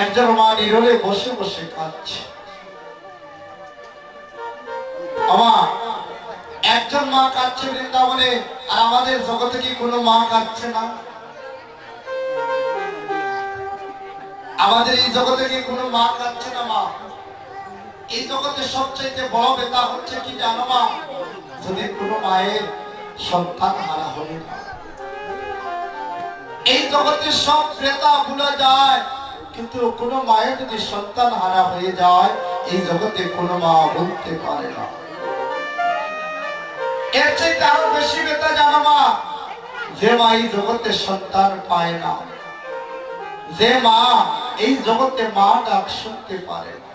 একজন মা নীরবে বসে বসে কাঁদছে। আমার একজন মা কাঁদছে বৃন্দাবনে, আর আমাদের জগতে কি কোনো মা কাঁদছে না? আমাদের এই জগতে কি কোনো মা কাঁদছে না? মা, এই জগতে সবচেয়ে বড় ব্যথা হচ্ছে কি জানো মা? যদি কোনো মায়ের সন্তান হারা হয়ে যায়, এই জগতে সব ব্যথা ভুলে যায়, কিন্তু কোনো মায়ের যদি সন্তান হারা হয়ে যায়, এই জগতে কোনো মা বলতে পারে না। এর চেয়ে আরো বেশি ব্যথা জানো মা? যে মা এই জগতে সন্তান পায় না, যে মা এই জগতে মা ডাক শুনতে পারে না,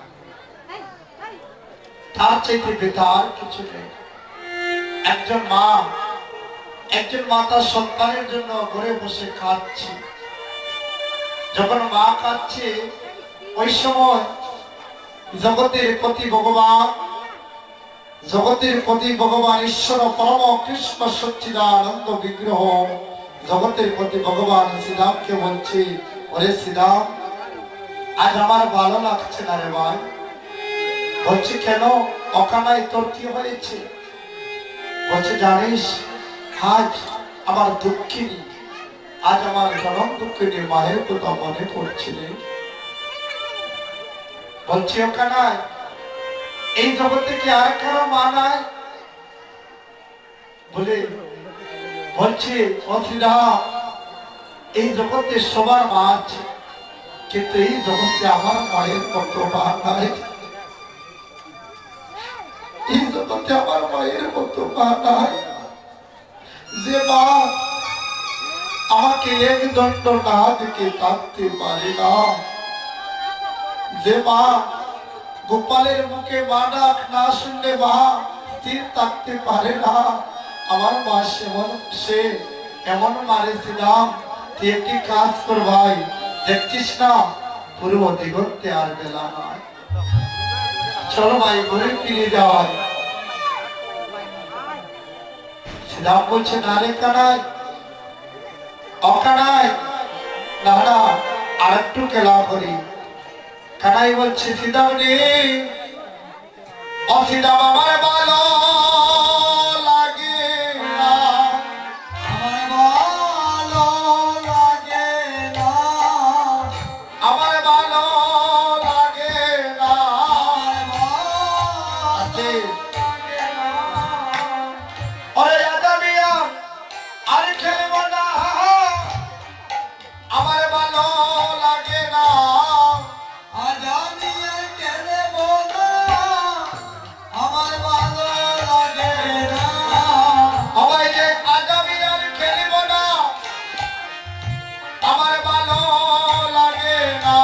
তার চাইতে ব্যথা আর কিছু নেই। একজন মা, একজন মা তার সন্তানের জন্য ঘরে বসে কাঁদছে। যখন মা কাঁদছে, ওই সময় জগতের প্রতি ভগবান, জগতের প্রতি ভগবান ঈশ্বর পরম কৃষ্ণ সচ্চিদানন্দ বিগ্রহ, জগতের প্রতি ভগবান শ্রীরামকে বলছে, ওরে শ্রীরাম, আজ আমার ভালো লাগছে না রে ভাই। বলছে কেন? অকানায় তোর কি হয়েছে? বলছে জানিস, আজ আমার দুঃখিনী, আজ আমার জনম দুঃখিনী মায়ের কথা মনে পড়ছিল। বলছে ওখানায় এই জগতে কি আর কারো মা নাই? বলে বলছে অথিরা, এই জগতে সবার মা আছে, কিন্তু এই জগতে আমার মায়ের মত মা নাই। এই জগতে আমার মায়ের মত মা নাই, যে মা আমাকে এক দণ্ড না দেখে থাকতে পারে না, যে মা গোপালের মুখে মা ডাক না শুনলে মা স্থির থাকতে পারে না। আমার মা সে এমন মারেছিলাম, তুই একটি কাজ কর ভাই, দেখছিস না পূর্ব দিগন্তে আর বেলা নয়, চলো ভাই ঘরে ফিরে যাওয়াই। শ্রীরাম বলছে না রে কানাই, অকানাই, না না আর একটু খেলা করি। কানাই বলছে শ্রীরাম রে, অশ্রীরাম আমার ভালো লাগে না, আমার ভালো লাগে না, আমার ভালো লাগে না, ওরে আদামিয়া আর খেলব না, আমার ভালো লাগে না, আদামিয়া খেলব না, আমার ভালো লাগে না, সবাই যে আদামিয়া খেলব না, আমার ভালো লাগে না,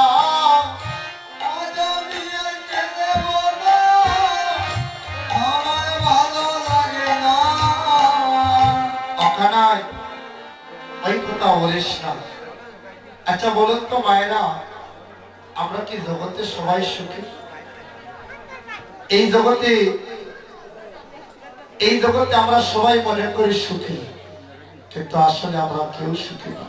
আদামিয়া খেলব না, আমার ভালো লাগে না। অখানায় ওই কথা বলিস না। আচ্ছা বলুন তো মায়েরা, আমরা কি জগতে সবাই সুখী? এই জগতে আমরা সবাই মনে করি সুখী, কিন্তু আসলে আমরা কেউ সুখী না।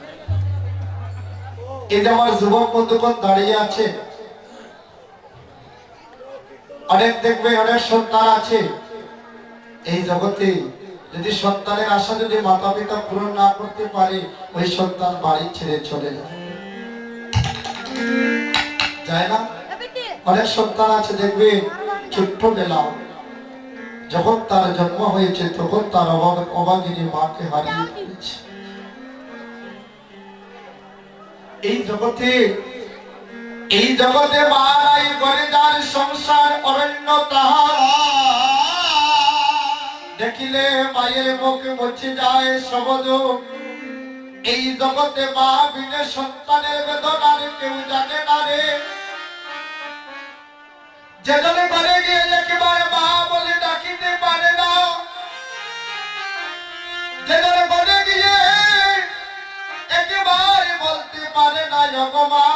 এই যে আমার যুবক বন্ধুগণ দাঁড়িয়ে আছে, অনেক দেখবে অনেক সন্তান আছে এই জগতে, যদি সন্তানের আশা যদি মাতা পিতা পূরণ না করতে পারে, ওই সন্তান বাড়ি ছেড়ে চলে যায় না? অনেক সন্তান আছে দেখবে ছোট্ট বেলা যখন তার জন্ম হয়েছে, তখন তার অভাগিনী মাকে হারিয়ে ফেলেছে। এই জগতে মারাই করে যার সংসার অরণ্য তাহার, দেখিলে মায়ের মুখে মুছে যায় শব্দ। এই জগতে মা বিনে সন্তানের বেদনার কেউ জানে না রে। যেজনে ঘরে গিয়ে একেবারে মা বলে ডাকিতে পারে না, যেজনে ঘরে গিয়ে একেবারে বলতে পারে না ওগো মা।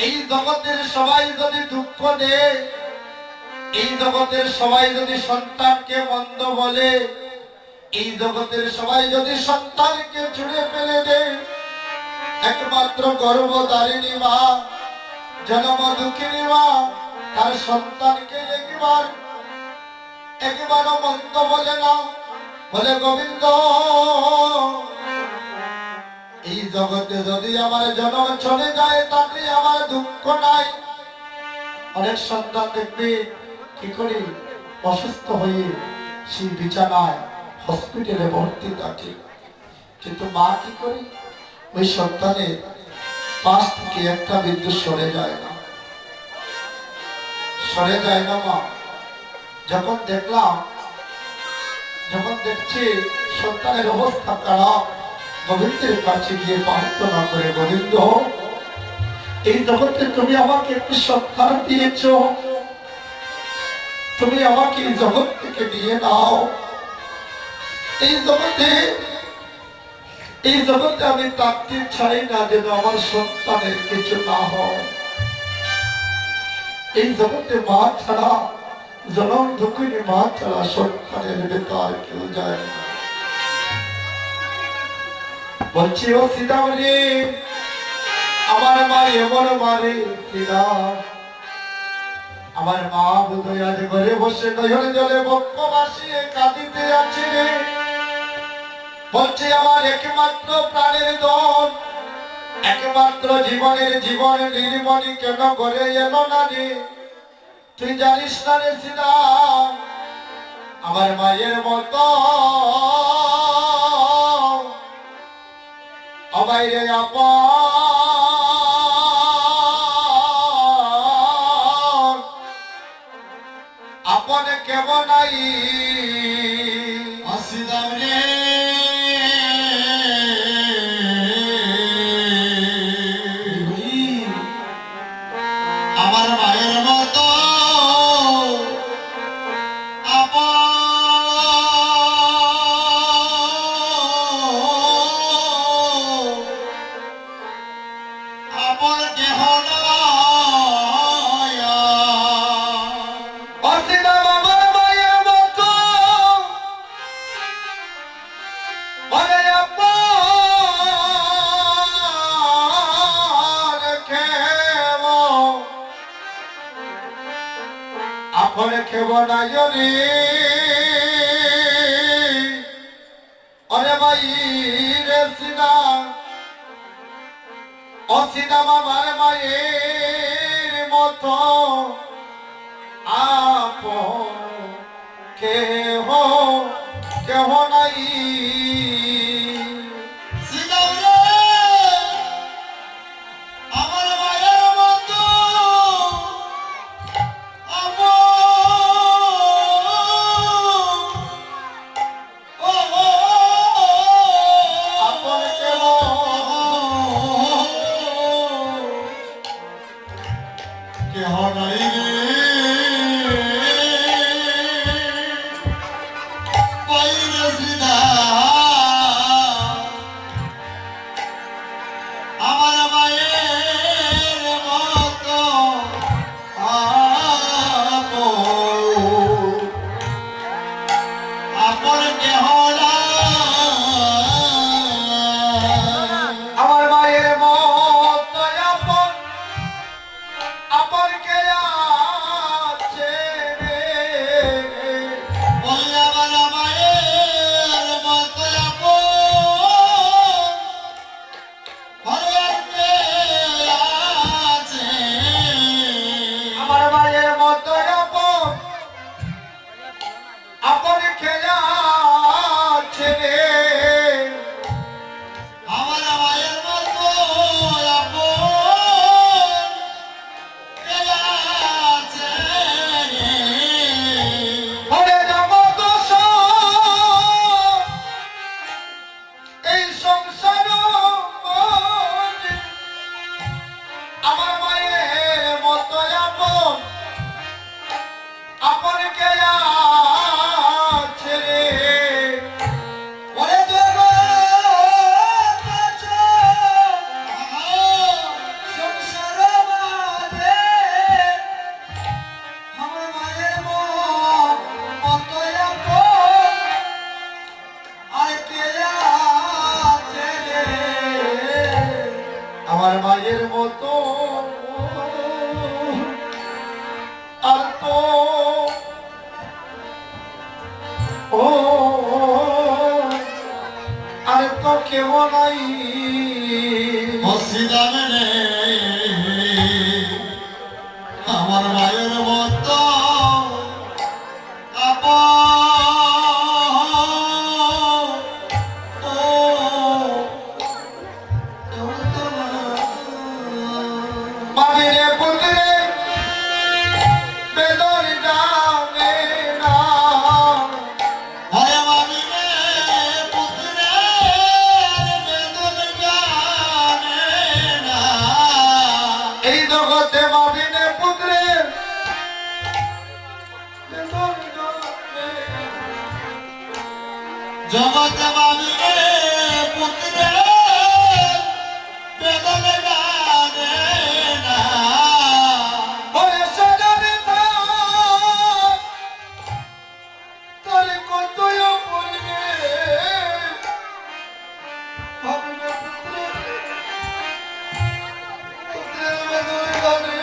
এই জগতের সবাই যদি দুঃখ দেয়, এই জগতের সবাই যদি সন্তানকে মন্দ বলে, এই জগতের সবাই যদি সন্তানকে ছুড়ে ফেলে দেয়, একমাত্র গর্ভধারিণী মা, জন্ম দুঃখিনী মা, তার সন্তানকে একবারও মন্দ বলে না, বলে গোবিন্দ এই জগতে যদি আমার জন্ম চলে যায় তাতে আমার দুঃখ নাই। অনেক সন্তান দেখবে কি করে অসুস্থ হয়ে সেই বিছানায় হসপিটালে ভর্তি থাকে, কিন্তু মা কি করে ওই সন্তানের পাশ থেকে একটা বিদ্যুৎ সরে যায় না, সরে যায় না মা। যখন দেখছি সন্তানের অবস্থা খারাপ, গোবিন্দের কাছে গিয়ে প্রার্থনা করে, গোবিন্দ এই জগতে তুমি আমাকে একটি সন্তান দিয়েছ, তুমি আমাকে এই জগৎ থেকে নিয়ে নাও। এই জগতে আমি থাকতে চাই না যেন আমার সন্তানের কিছু না হয়। এই জগতে মা ছাড়া, জনম দুঃখিনী মা ছাড়া সন্তানের বেকার কেউ যায় না। বলছি ও সীতা রে, আমার মা এমন মারে সীতা, আমার মা বোধহয় আজ ঘরে বসে নয়ন জলে বক্ষ ভাসিয়ে কাঁদিতে আছে রে। বলছে আমার একমাত্র প্রাণের ধন, একমাত্র জীবনের জীবন নির্মণি কেন করে এলো না রে? তুই জানিস না রে সীতা, আমার মায়ের মতো আমায় আপন কেমন নাই আসিলাম রে। আমার মায়ের মতো আপন দেহ আপন খেব না রে। অরে ভাই রে সীতা, ও সীতা আমার মায়ের মতো আপন কেহ কেহ নাই। সীতা রে আমার মায়ের মতো আমার মায়ের মতো আর তো ও আর তো কেউ নাই আমার মায়ের মতো মামিরে পুত্রে বেদন জানে না এই জগতে মামিরে পুত্রে বেদন জানে জগতে মামিরে পুত্রে বেদন জানে না ওরে সজনে তোর কতই বলবে মামিরে পুত্রে পুত্রে বেদন জানে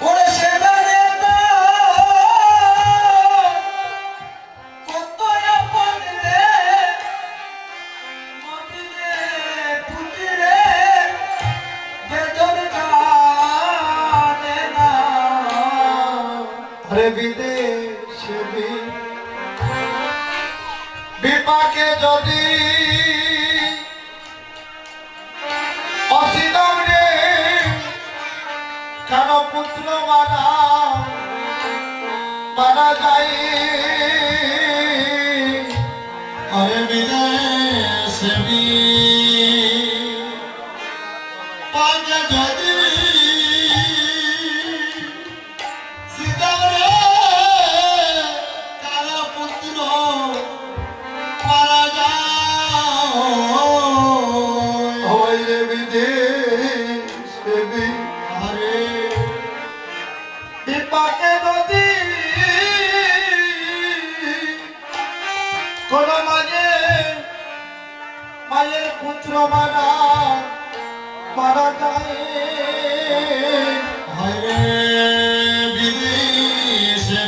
ওরে সেদারে কত আপন রে মাটিরে পুতিরে বেদন জানে না আরে বিদেশে বিপাকে যদি অসিদম রে কেন পুত্র মানা যায় আরে বিদেশে পাকে যদি সীতারে কালো পুত্র মারা যায় ওই রে বিদেশে আরে বিপাকে যদি কোন মায়ের পুত্র মারা যায় হরে বিদেশে